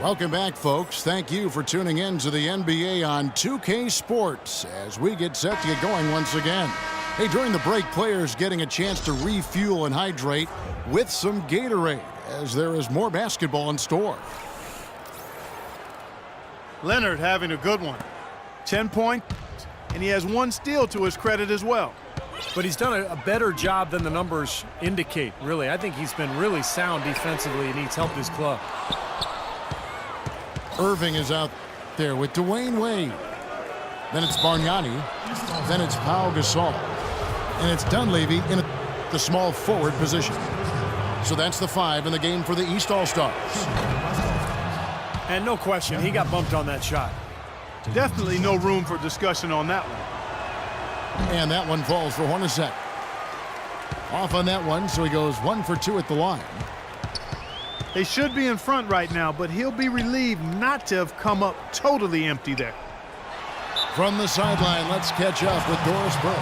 Welcome back, folks. Thank you for tuning in to the NBA on 2K Sports as we get set to get going once again. Hey, during the break, players getting a chance to refuel and hydrate with some Gatorade as there is more basketball in store. Leonard having a good one. 10 points, and he has 1 steal to his credit as well. But he's done a better job than the numbers indicate, really. I think he's been really sound defensively, and he's helped his club. Irving is out there with Dwayne Wade. Then it's Bargnani. Then it's Pau Gasol. And it's Dunleavy in the small forward position. So that's the 5 in the game for the East All-Stars. And no question, he got bumped on that shot. Definitely no room for discussion on that one. And that one falls for Hornacek. Off on that one, so he goes 1 for 2 at the line. They should be in front right now, but he'll be relieved not to have come up totally empty there. From the sideline, let's catch up with Doris Burke.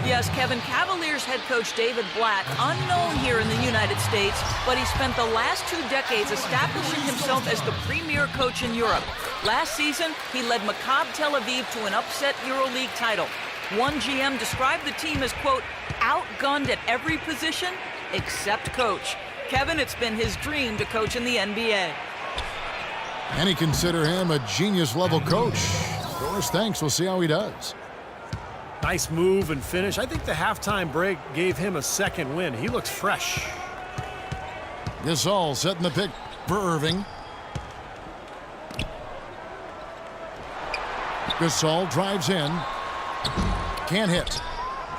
Yes, Kevin, Cavaliers head coach David Blatt, unknown here in the United States, but he spent the last 2 decades establishing himself as the premier coach in Europe. Last season, he led Maccabi Tel Aviv to an upset EuroLeague title. One GM described the team as, quote, outgunned at every position except coach. Kevin, it's been his dream to coach in the NBA. Many consider him a genius-level coach. Doris thinks we'll see how he does. Nice move and finish. I think the halftime break gave him a second win. He looks fresh. Gasol setting the pick for Irving. Gasol drives in. Can't hit.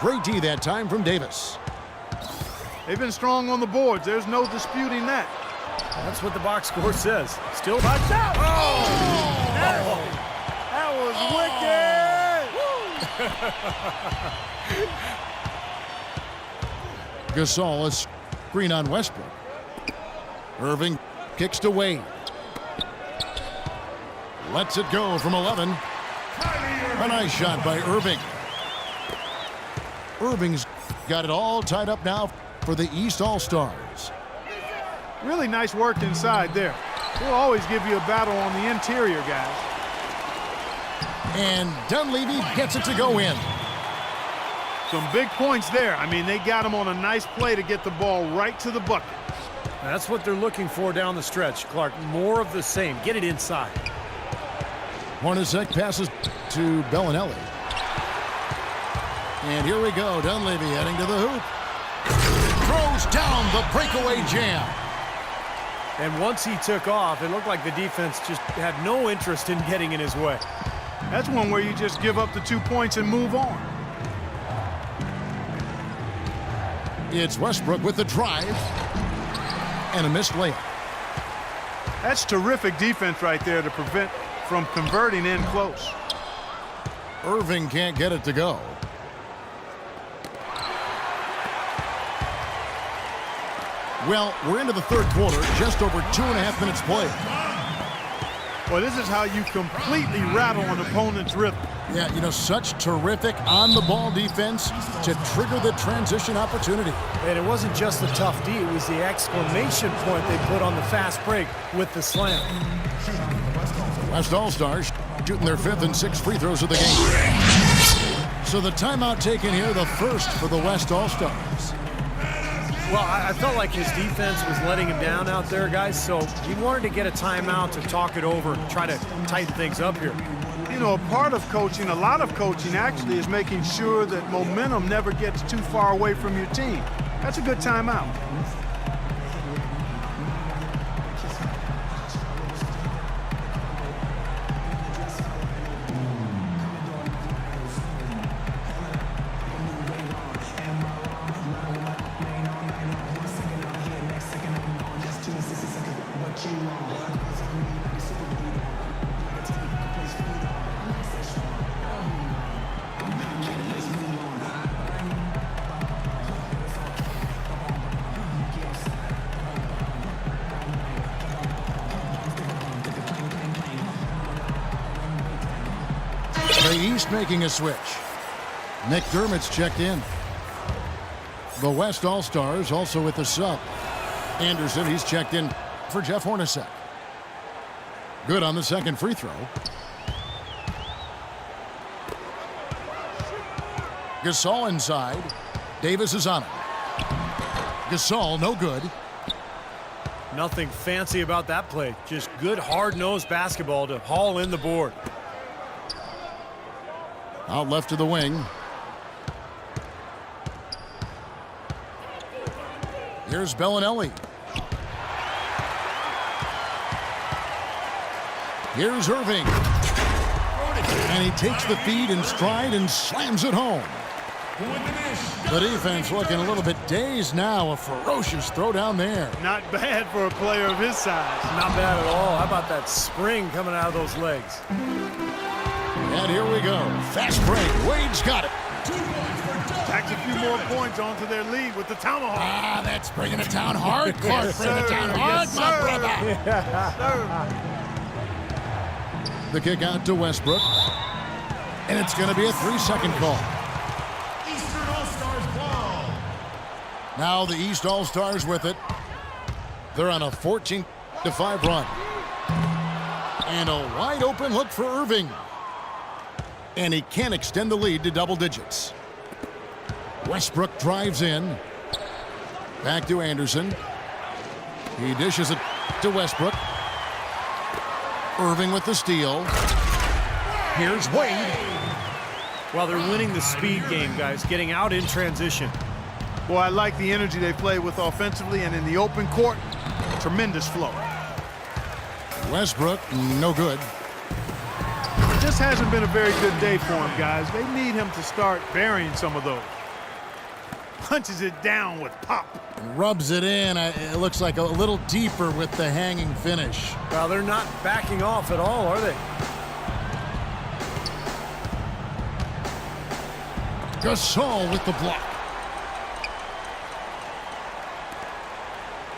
Great D that time from Davis. They've been strong on the boards. There's no disputing that. That's what the box score says. Still touchdown. Oh! That was wicked. Gasol is screen on Westbrook. Irving kicks to Wade. Lets it go from 11. A nice shot by Irving. Irving's got it all tied up now for the East All-Stars. Really nice work inside there. We'll always give you a battle on the interior, guys. And Dunleavy gets it to go in. Some big points there. I mean, they got him on a nice play to get the ball right to the bucket. That's what they're looking for down the stretch, Clark. More of the same. Get it inside. Hornacek passes to Bellinelli. And here we go. Dunleavy heading to the hoop. Throws down the breakaway jam. And once he took off, it looked like the defense just had no interest in getting in his way. That's one where you just give up the 2 points and move on. It's Westbrook with the drive. And a missed layup. That's terrific defense right there to prevent from converting in close. Irving can't get it to go. Well, we're into the third quarter, just over 2.5 minutes played. Well, this is how you completely rattle an opponent's rhythm. Yeah, you know, such terrific on-the-ball defense to trigger the transition opportunity. And it wasn't just the tough D, it was the exclamation point they put on the fast break with the slam. West All-Stars shooting their 5th and 6th free throws of the game. So the timeout taken here, the first for the West All-Stars. Well, I felt like his defense was letting him down out there, guys, so he wanted to get a timeout to talk it over and try to tighten things up here. You know, a part of coaching, a lot of coaching actually, is making sure that momentum never gets too far away from your team. That's a good timeout. The East making a switch. McDermott's checked in. The West All-Stars also with the sub. Anderson, he's checked in for Jeff Hornacek. Good on the second free throw. Gasol inside. Davis is on it. Gasol, no good. Nothing fancy about that play. Just good, hard-nosed basketball to haul in the board. Out left to the wing. Here's Bellinelli. Here's Irving. And he takes the feed in stride and slams it home. The defense looking a little bit dazed now. A ferocious throw down there. Not bad for a player of his size. Not bad at all. How about that spring coming out of those legs? And here we go. Fast break. Wade's got it. Tacks a few more points onto their lead with the tomahawk. Ah, that's bringing it down hard. Clark bringing it down hard, Yes, my sir. brother. The kick out to Westbrook. And it's going to be a 3-second call. Now the East All-Stars with it. They're on a 14-5 run. And a wide open look for Irving. And he can't extend the lead to double digits. Westbrook drives in. Back to Anderson. He dishes it to Westbrook. Irving with the steal. Here's Wade. Well, they're winning the speed game, guys, getting out in transition. Boy, I like the energy they play with offensively, and in the open court, tremendous flow. Westbrook, no good. It just hasn't been a very good day for him, guys. They need him to start burying some of those. Punches it down with pop. Rubs it in. It looks like a little deeper with the hanging finish. Well, they're not backing off at all, are they? Gasol with the block.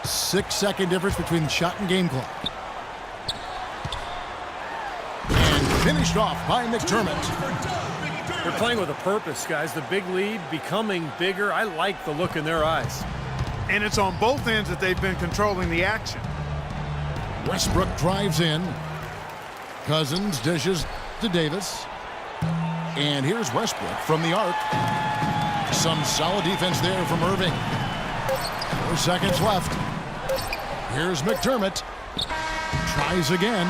6-second difference between shot and game clock. And finished off by McDermott. They're playing with a purpose, guys. The big lead becoming bigger. I like the look in their eyes. And it's on both ends that they've been controlling the action. Westbrook drives in. Cousins dishes to Davis. And here's Westbrook from the arc. Some solid defense there from Irving. 4 seconds left. Here's McDermott. Tries again.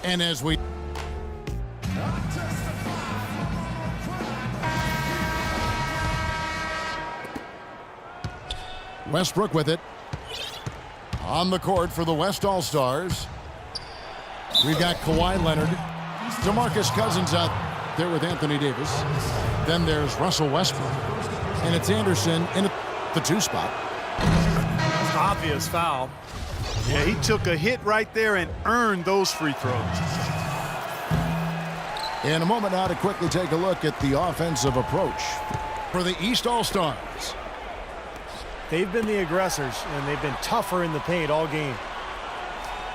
And as we... Westbrook with it. On the court for the West All-Stars. We've got Kawhi Leonard. DeMarcus Cousins out there with Anthony Davis. Then there's Russell Westbrook. And it's Anderson in the 2 spot. Obvious foul. Yeah, he took a hit right there and earned those free throws. In a moment now to quickly take a look at the offensive approach for the East All-Stars. They've been the aggressors, and they've been tougher in the paint all game.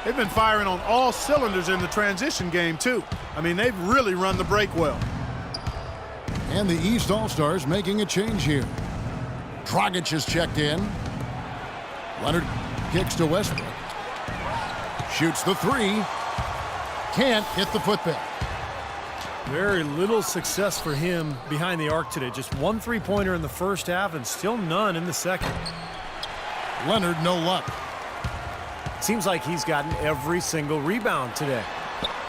They've been firing on all cylinders in the transition game, too. I mean, they've really run the break well. And the East All-Stars making a change here. Dragic is checked in. Leonard kicks to Westbrook. Shoots the 3. Can't hit the putback. Very little success for him behind the arc today. Just 1 3-pointer in the first half and still none in the second. Leonard, no luck. Seems like he's gotten every single rebound today.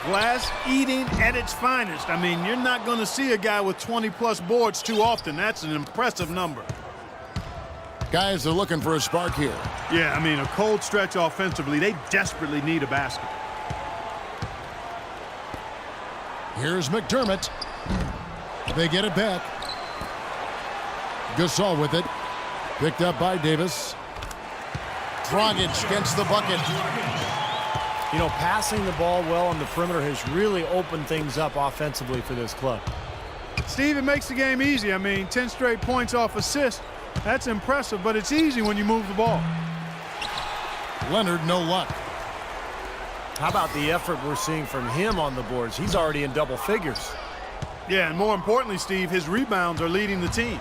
Glass eating at its finest. I mean, you're not going to see a guy with 20-plus boards too often. That's an impressive number. Guys, they're looking for a spark here. Yeah, I mean, a cold stretch offensively. They desperately need a basket. Here's McDermott. They get it back. Gasol with it. Picked up by Davis. Dragic gets the bucket. You know, passing the ball well on the perimeter has really opened things up offensively for this club. Steve, it makes the game easy. I mean, 10 straight points off assist. That's impressive, but it's easy when you move the ball. Leonard, no luck. How about the effort we're seeing from him on the boards? He's already in double figures. Yeah, and more importantly, Steve, his rebounds are leading the team.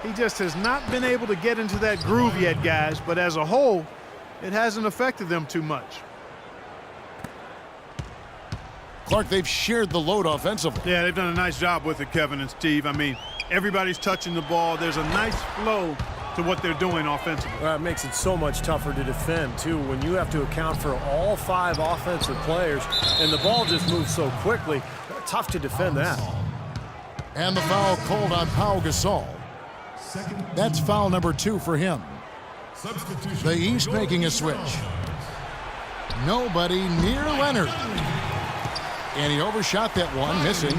He just has not been able to get into that groove yet, guys, but as a whole, it hasn't affected them too much. Clark, they've shared the load offensively. Yeah, they've done a nice job with it, Kevin and Steve. I mean, everybody's touching the ball. There's a nice flow to what they're doing offensively. Well, it makes it so much tougher to defend, too, when you have to account for all 5 offensive players, and the ball just moves so quickly. Tough to defend that. And the foul called on Pau Gasol. That's foul number 2 for him. The East making a switch. Nobody near Leonard. And he overshot that one, missing.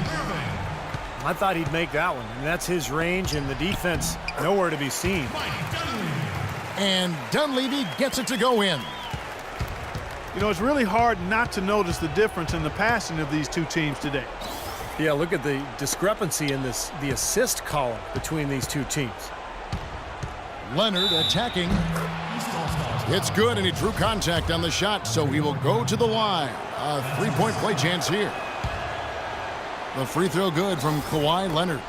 I thought he'd make that one, and that's his range, and the defense nowhere to be seen. And Dunleavy gets it to go in. You know, it's really hard not to notice the difference in the passing of these two teams today. Yeah, look at the discrepancy in the assist column between these two teams. Leonard attacking. It's good, and he drew contact on the shot, so he will go to the line. A 3-point play chance here. The free throw good from Kawhi Leonard.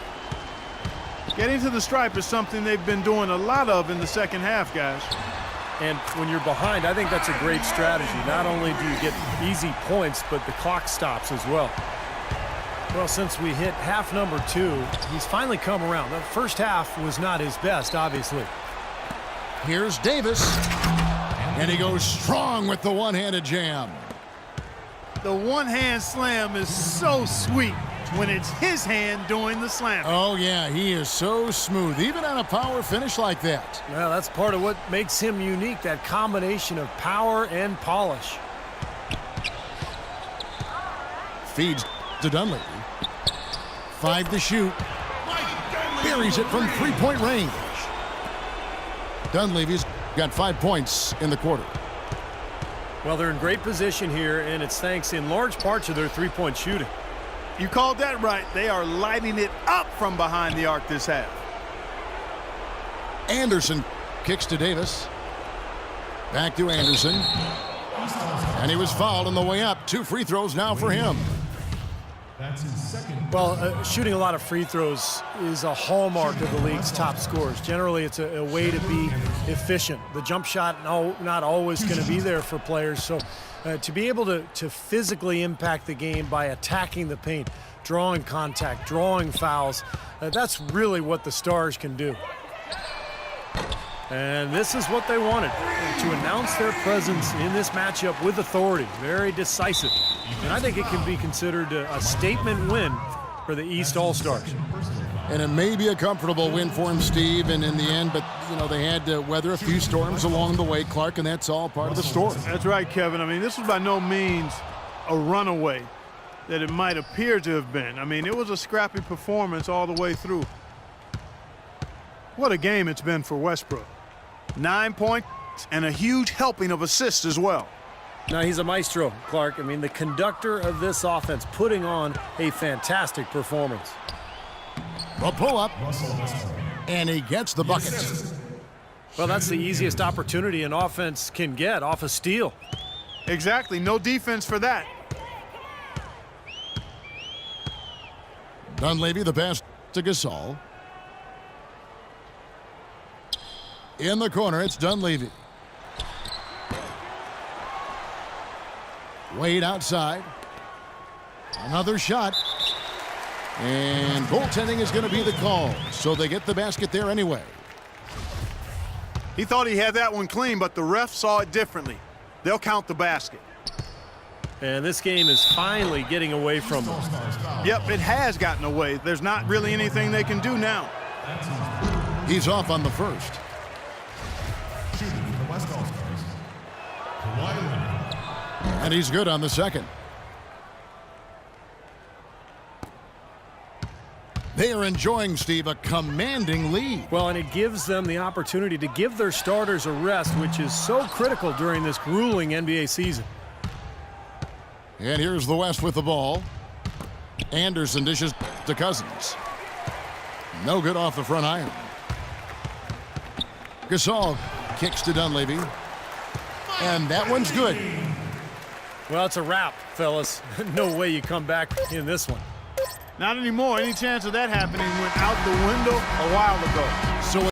Getting to the stripe is something they've been doing a lot of in the second half, guys. And when you're behind, I think that's a great strategy. Not only do you get easy points, but the clock stops as well. Well, since we hit half number 2, he's finally come around. The first half was not his best, obviously. Here's Davis. And he goes strong with the one-handed jam. The one-hand slam is so sweet when it's his hand doing the slam. Oh, yeah, he is so smooth, even on a power finish like that. Well, that's part of what makes him unique, that combination of power and polish. Feeds to Dunleavy. 5 to shoot. Buries it from 3-point range. Dunleavy's got 5 points in the quarter. Well, they're in great position here, and it's thanks in large part to their 3-point shooting. You called that right. They are lighting it up from behind the arc this half. Anderson kicks to Davis. Back to Anderson. And he was fouled on the way up. 2 free throws now for him. That's his second. Well, shooting a lot of free throws is a hallmark of the league's top scorers. Generally, it's a way to be efficient. The jump shot, not always going to be there for players. So to be able to physically impact the game by attacking the paint, drawing contact, drawing fouls, that's really what the Stars can do. And this is what they wanted, to announce their presence in this matchup with authority. Very decisive. And I think it can be considered a statement win for the East All-Stars. And it may be a comfortable win for him, Steve, and in the end, but, you know, they had to weather a few storms along the way, Clark, and that's all part of the story. That's right, Kevin. I mean, this was by no means a runaway that it might appear to have been. I mean, it was a scrappy performance all the way through. What a game it's been for Westbrook. 9 points and a huge helping of assists as well. Now, he's a maestro, Clark. I mean, the conductor of this offense, putting on a fantastic performance. The pull-up, and he gets the bucket. Well, that's the easiest opportunity an offense can get off a steal. Exactly. No defense for that. Dunleavy, the pass to Gasol. In the corner, it's Dunleavy. Wade outside. Another shot. And goaltending is going to be the call, so they get the basket there anyway. He thought he had that one clean, but the ref saw it differently. They'll count the basket. And this game is finally getting away from them. Yep, it has gotten away. There's not really anything they can do now. He's off on the first. Shooting for the West All-Stars, Kawhi Leonard. And he's good on the second. They are enjoying, Steve, a commanding lead. Well, and it gives them the opportunity to give their starters a rest, which is so critical during this grueling NBA season. And here's the West with the ball. Anderson dishes to Cousins. No good off the front iron. Gasol kicks to Dunleavy. And that one's good. Well, it's a wrap, fellas. No way you come back in this one. Not anymore. Any chance of that happening went out the window a while ago.